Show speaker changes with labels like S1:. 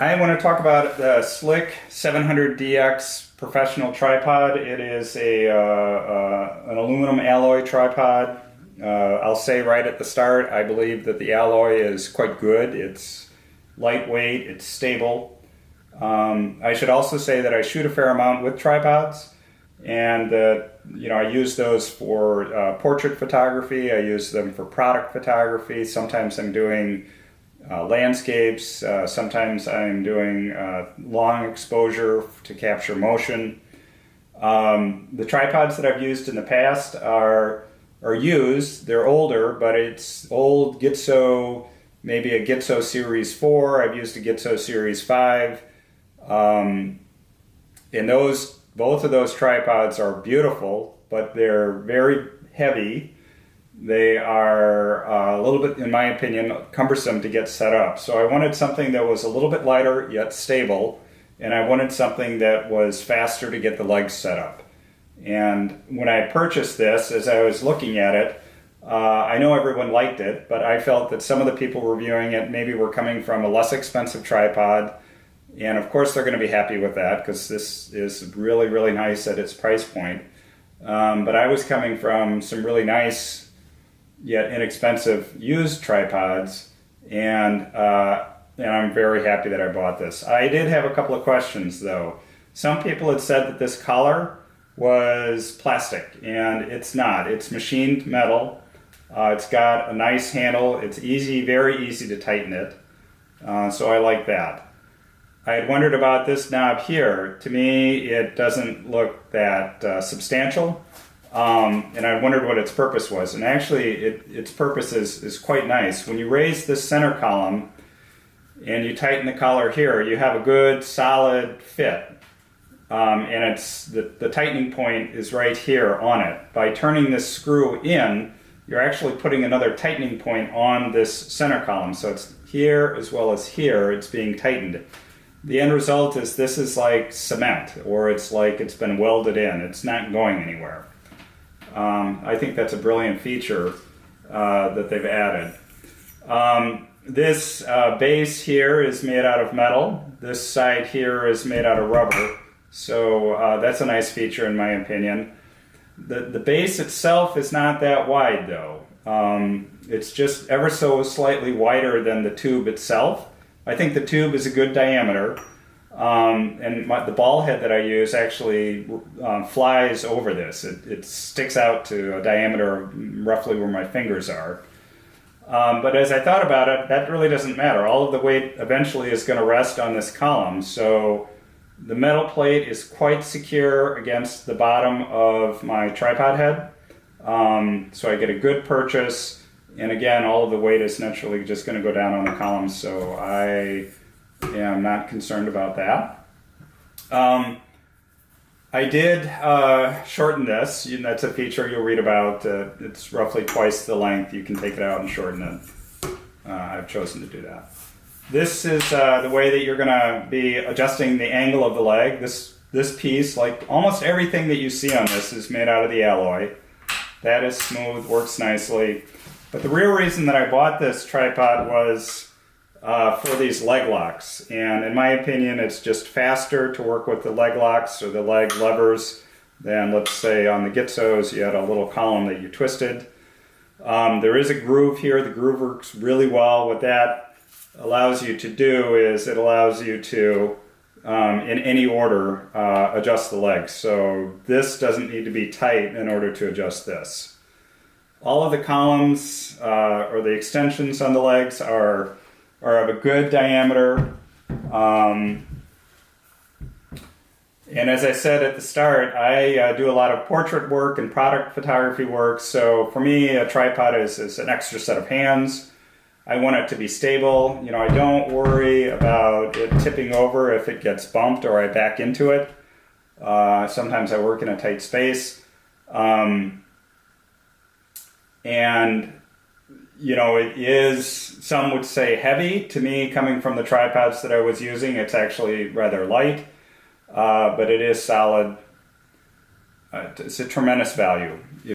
S1: I want to talk about the Slik 700DX professional tripod. It is an aluminum alloy tripod. I'll say right at the start, I believe that the alloy is quite good. It's lightweight, it's stable. I should also say that I shoot a fair amount with tripods, and I use those for portrait photography. I use them for product photography. Sometimes I'm doing landscapes. Sometimes I'm doing long exposure to capture motion. The tripods that I've used in the past are used. They're older, but it's old Gitzo, maybe a Gitzo Series 4. I've used a Gitzo Series 5. And both of those tripods are beautiful, but they're very heavy. They are a little bit, in my opinion, cumbersome to get set up. So I wanted something that was a little bit lighter yet stable, and I wanted something that was faster to get the legs set up. And when I purchased this, as I was looking at it, I know everyone liked it, but I felt that some of the people reviewing it maybe were coming from a less expensive tripod. And of course they're going to be happy with that because this is really, really nice at its price point. But I was coming from some really nice yet inexpensive used tripods, and I'm very happy that I bought this. I did have a couple of questions though. Some people had said that this collar was plastic, and it's not. It's machined metal. It's got a nice handle. It's easy, very easy to tighten it. So I like that. I had wondered about this knob here. To me, it doesn't look that substantial, and I wondered what its purpose was. And actually, its purpose is quite nice. When you raise this center column and you tighten the collar here, you have a good solid fit. And it's the tightening point is right here on it. By turning this screw in, you're actually putting another tightening point on this center column. So it's here as well as here, it's being tightened. The end result is this is like cement, or it's like it's been welded in. It's not going anywhere. I think that's a brilliant feature that they've added. This base here is made out of metal. This side here is made out of rubber. So that's a nice feature in my opinion. The base itself is not that wide though. It's just ever so slightly wider than the tube itself. I think the tube is a good diameter, and the ball head that I use actually flies over this. It sticks out to a diameter of roughly where my fingers are. But as I thought about it, that really doesn't matter. All of the weight eventually is going to rest on this column, so the metal plate is quite secure against the bottom of my tripod head. So I get a good purchase. And again, all of the weight is naturally just going to go down on the columns, so I am not concerned about that. I did shorten this. That's a feature you'll read about. It's roughly twice the length. You can take it out and shorten it. I've chosen to do that. This is the way that you're going to be adjusting the angle of the leg. This piece, like almost everything that you see on this, is made out of the alloy. That is smooth, works nicely. But the real reason that I bought this tripod was for these leg locks. And in my opinion, it's just faster to work with the leg locks or the leg levers than, let's say, on the Gitzos, you had a little column that you twisted. There is a groove here. The groove works really well. What that allows you to do is it allows you to, in any order, adjust the legs. So this doesn't need to be tight in order to adjust this. All of the columns or the extensions on the legs are of a good diameter. And as I said at the start, I do a lot of portrait work and product photography work. So for me, a tripod is an extra set of hands. I want it to be stable. I don't worry about it tipping over if it gets bumped or I back into it. Sometimes I work in a tight space. And it is, some would say, heavy. To me, coming from the tripods that I was using, it's actually rather light, but it is solid. It's a tremendous value.